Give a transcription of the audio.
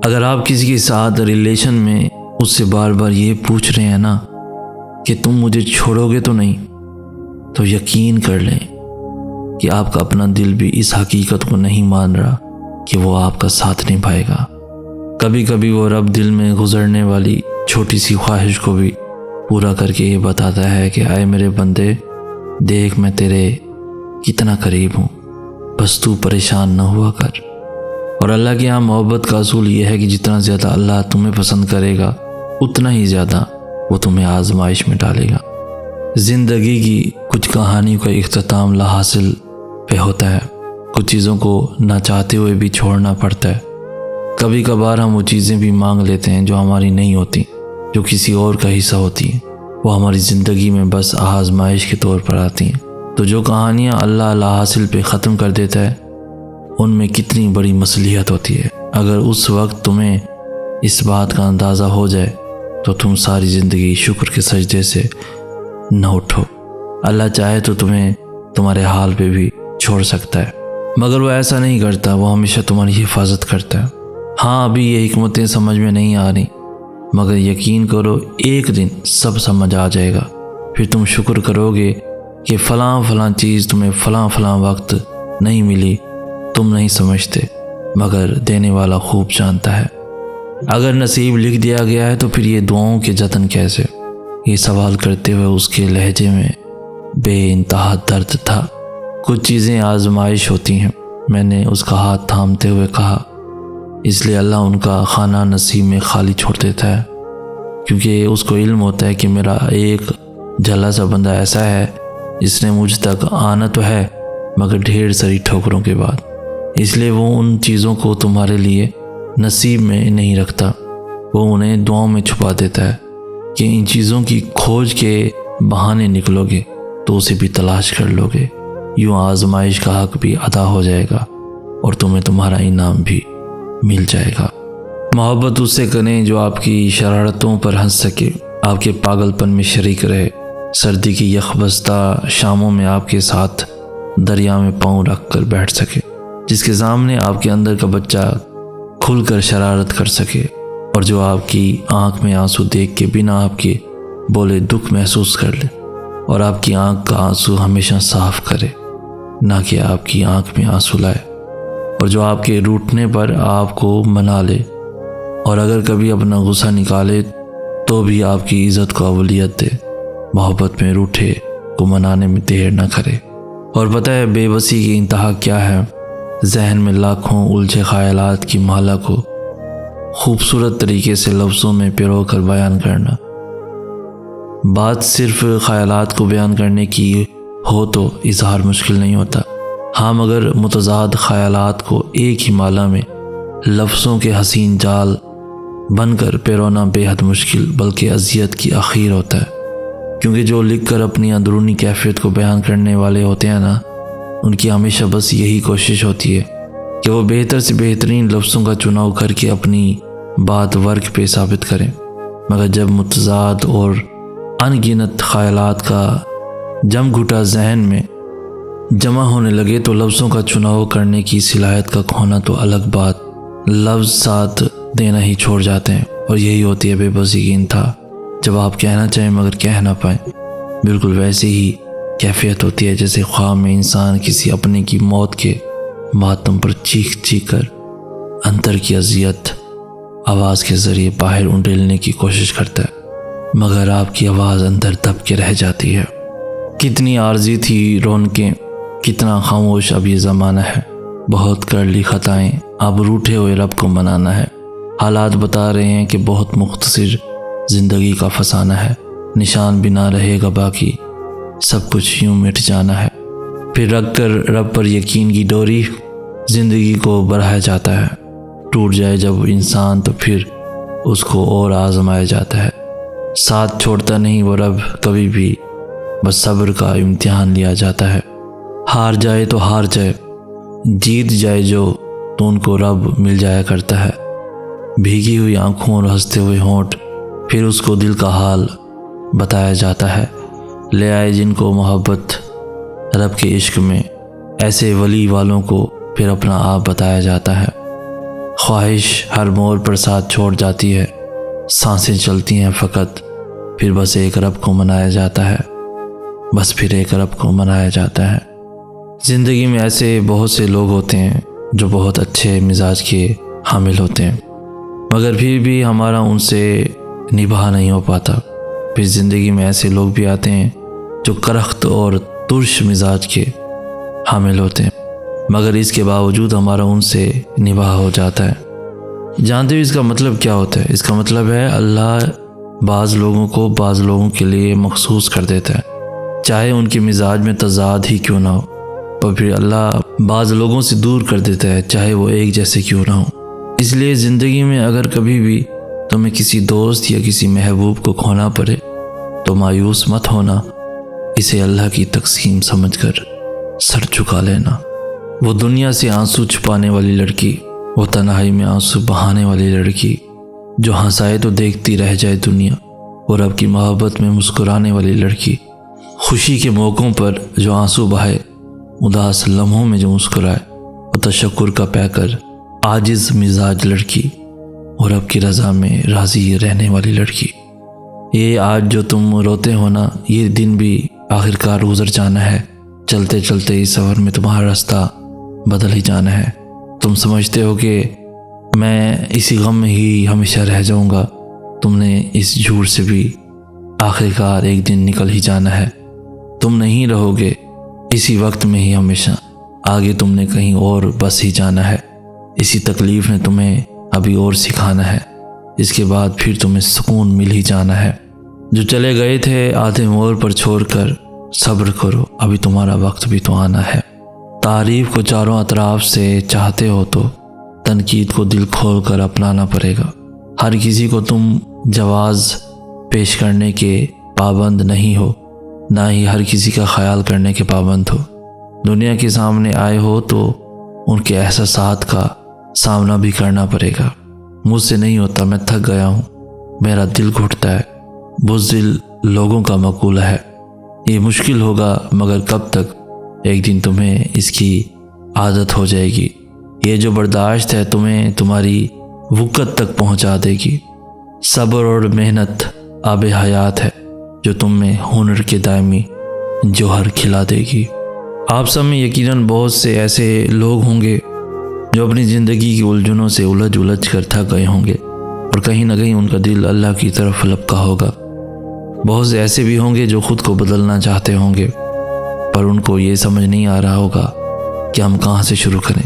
अगर आप किसी के साथ रिलेशन में उससे बार बार ये पूछ रहे हैं ना कि तुम मुझे छोड़ोगे तो नहीं, तो यकीन कर लें कि आपका अपना दिल भी इस हकीकत को नहीं मान रहा कि वो आपका साथ निभाएगा। कभी कभी वो रब दिल में गुजरने वाली छोटी सी ख्वाहिश को भी पूरा करके ये बताता है कि आए मेरे बंदे, देख मैं तेरे कितना करीब हूँ, बस तू परेशान न हुआ कर। और अल्लाह के यहाँ मोहब्बत का असूल ये है कि जितना ज़्यादा अल्लाह तुम्हें पसंद करेगा उतना ही ज़्यादा वो तुम्हें आजमाइश में डालेगा। ज़िंदगी की कुछ कहानियों का इख्तिताम लाहासिल पे होता है, कुछ चीज़ों को ना चाहते हुए भी छोड़ना पड़ता है। कभी कभार हम वो चीज़ें भी मांग लेते हैं जो हमारी नहीं होती, जो किसी और का हिस्सा होती हैं, वो हमारी ज़िंदगी में बस आजमाइश के तौर पर आती हैं। तो जो कहानियाँ अल्लाह लाहासिल पे ख़त्म कर देता है उनमें कितनी बड़ी मसलियत होती है। अगर उस वक्त तुम्हें इस बात का अंदाज़ा हो जाए तो तुम सारी ज़िंदगी शुक्र के सजदे से न उठो। अल्लाह चाहे तो तुम्हें तुम्हारे हाल पे भी छोड़ सकता है, मगर वो ऐसा नहीं करता, वो हमेशा तुम्हारी हिफाजत करता है। हाँ, अभी ये हिकमतें समझ में नहीं आ रही, मगर यकीन करो एक दिन सब समझ आ जाएगा। फिर तुम शुक्र करोगे कि फ़लाँ चीज़ तुम्हें फ़लाँ वक्त नहीं मिली, तुम नहीं समझते, मगर देने वाला खूब जानता है। अगर नसीब लिख दिया गया है तो फिर ये दुआओं के जतन कैसे? ये सवाल करते हुए उसके लहजे में बेइंतहा दर्द था। कुछ चीज़ें आजमाइश होती हैं, मैंने उसका हाथ थामते हुए कहा, इसलिए अल्लाह उनका खाना नसीब में खाली छोड़ देता है, क्योंकि उसको इल्म होता है कि मेरा एक जला सा बंदा ऐसा है जिसने मुझ तक आना तो है मगर ढेर सारी ठोकरों के बाद। इसलिए वो उन चीज़ों को तुम्हारे लिए नसीब में नहीं रखता, वो उन्हें दुआओं में छुपा देता है कि इन चीज़ों की खोज के बहाने निकलोगे तो उसे भी तलाश कर लोगे। यूँ आजमाइश का हक भी अदा हो जाएगा और तुम्हें तुम्हारा इनाम भी मिल जाएगा। मोहब्बत उससे करें जो आपकी शरारतों पर हंस सके, आपके पागलपन में शरीक रहे, सर्दी की यखबस्ता शामों में आपके साथ दरिया में पाँव रख कर बैठ सके, जिसके सामने आपके अंदर का बच्चा खुलकर शरारत कर सके और जो आपकी आंख में आंसू देख के बिना आपके बोले दुख महसूस कर ले और आपकी आंख का आंसू हमेशा साफ करे, ना कि आपकी आंख में आंसू लाए, और जो आपके रूठने पर आपको मना ले और अगर कभी अपना गुस्सा निकाले तो भी आपकी इज़्ज़त को अवलियत दे। मोहब्बत में रूठे को मनाने में देर न करे। और पता है बेबसी की इंतहा क्या है? जहन में लाखों उलझे ख्यालात की माला को खूबसूरत तरीके से लफ्ज़ों में पिरो कर बयान करना। बात सिर्फ ख्यालात को बयान करने की हो तो इजहार मुश्किल नहीं होता। हाँ, मगर मुतज़ाद ख्यालात को एक ही माला में लफ्ज़ों के हसीन जाल बनकर पिरोना बेहद मुश्किल बल्कि अज़ियत की आखिर होता है, क्योंकि जो लिख कर अपनी अंदरूनी कैफियत को बयान करने वाले होते हैं ना, उनकी हमेशा बस यही कोशिश होती है कि वो बेहतर से बेहतरीन लफ्ज़ों का चुनाव करके अपनी बात वर्क पे साबित करें। मगर जब मुतज़ाद और अनगिनत ख़यालात का जम घुटा जहन में जमा होने लगे तो लफ्ज़ों का चुनाव करने की सलाहियत का खोना तो अलग बात, लफ्ज़ साथ देना ही छोड़ जाते हैं। और यही होती है बेबसी की इंतहा, जब आप कहना चाहें मगर कह ना पाएँ। बिल्कुल वैसे ही कैफियत होती है जैसे ख्वाब में इंसान किसी अपने की मौत के मातम पर चीख कर अंतर की अजियत आवाज़ के ज़रिए बाहर उंडेलने की कोशिश करता है, मगर आपकी आवाज़ अंदर दब के रह जाती है। कितनी आर्जी थी रौनकें, कितना खामोश अब ये ज़माना है, बहुत कर ली ख़ताएँ, अब रूठे हुए रब को मनाना है। हालात बता रहे हैं कि बहुत मुख्तसर ज़िंदगी का फसाना है, निशान भी ना रहेगा बाकी, सब कुछ यूँ मिट जाना है। फिर रख कर रब पर यकीन की डोरी ज़िंदगी को बढ़ाया जाता है। टूट जाए जब इंसान तो फिर उसको और आजमाया जाता है। साथ छोड़ता नहीं वो रब कभी भी, बस सब्र का इम्तिहान लिया जाता है। हार जाए तो हार जाए, जीत जाए जो तो उनको रब मिल जाया करता है। भीगी हुई आंखों और हंसते हुए होंठ, फिर उसको दिल का हाल बताया जाता है। ले आए जिनको मोहब्बत रब के इश्क में, ऐसे वली वालों को फिर अपना आप बताया जाता है। ख्वाहिश हर मोड़ पर साथ छोड़ जाती है, सांसें चलती हैं फ़कत, फिर बस एक रब को मनाया जाता है, बस फिर एक रब को मनाया जाता है। ज़िंदगी में ऐसे बहुत से लोग होते हैं जो बहुत अच्छे मिजाज के हामिल होते हैं, मगर फिर भी हमारा उनसे निभा नहीं हो पाता। फिर ज़िंदगी में ऐसे लोग भी आते हैं जो करख्त और तुर्श मिजाज के हामिल होते हैं, मगर इसके बावजूद हमारा उनसे निभा हो जाता है। जानते हो इसका मतलब क्या होता है? इसका मतलब है अल्लाह बाज़ लोगों को बाज़ लोगों के लिए मखसूस कर देता है, चाहे उनके मिजाज में तज़ाद ही क्यों ना हो, पर फिर अल्लाह बाज़ लोगों से दूर कर देता है, चाहे वो एक जैसे क्यों ना हो। इसलिए ज़िंदगी में अगर कभी भी तुम्हें किसी दोस्त या किसी महबूब को खोना पड़े तो मायूस मत होना, इसे अल्लाह की तकसीम समझकर सर झुका लेना। वो दुनिया से आंसू छुपाने वाली लड़की, वो तन्हाई में आंसू बहाने वाली लड़की, जो हंसाए तो देखती रह जाए दुनिया, और रब की मोहब्बत में मुस्कुराने वाली लड़की, खुशी के मौक़ों पर जो आंसू बहाए, उदास लम्हों में जो मुस्कुराए, वो तशक्कुर का पैकर आजिज़ मिजाज लड़की, और रब की रज़ा में राज़ी रहने वाली लड़की। ये आज जो तुम रोते हो ना, ये दिन भी आखिरकार गुजर जाना है। चलते चलते इस सफ़र में तुम्हारा रास्ता बदल ही जाना है। तुम समझते हो कि मैं इसी गम में ही हमेशा रह जाऊंगा, तुमने इस झूठ से भी आखिरकार एक दिन निकल ही जाना है। तुम नहीं रहोगे इसी वक्त में ही हमेशा, आगे तुमने कहीं और बस ही जाना है। इसी तकलीफ़ ने तुम्हें अभी और सिखाना है, इसके बाद फिर तुम्हें सुकून मिल ही जाना है। जो चले गए थे आधे मोड़ पर छोड़कर, सब्र करो, अभी तुम्हारा वक्त भी तो आना है। तारीफ़ को चारों अतराफ से चाहते हो तो तनकीद को दिल खोल कर अपनाना पड़ेगा। हर किसी को तुम जवाज़ पेश करने के पाबंद नहीं हो, ना ही हर किसी का ख्याल करने के पाबंद हो। दुनिया के सामने आए हो तो उनके एहसासात का सामना भी करना पड़ेगा। मुझसे नहीं होता, मैं थक गया हूँ, मेरा दिल घुटता है, बुज़दिल लोगों का मकूला है। ये मुश्किल होगा मगर कब तक, एक दिन तुम्हें इसकी आदत हो जाएगी। ये जो बर्दाश्त है तुम्हें तुम्हारी वक़्त तक पहुँचा देगी। सब्र और मेहनत आब हयात है जो तुम में हुनर के दायमी जौहर खिला देगी। आप सब में यकीनन बहुत से ऐसे लोग होंगे जो अपनी ज़िंदगी की उलझनों से उलझ उलझ कर थक गए होंगे, और कहीं ना कहीं उनका दिल अल्लाह की तरफ लपका होगा। बहुत से ऐसे भी होंगे जो ख़ुद को बदलना चाहते होंगे, पर उनको ये समझ नहीं आ रहा होगा कि हम कहाँ से शुरू करें।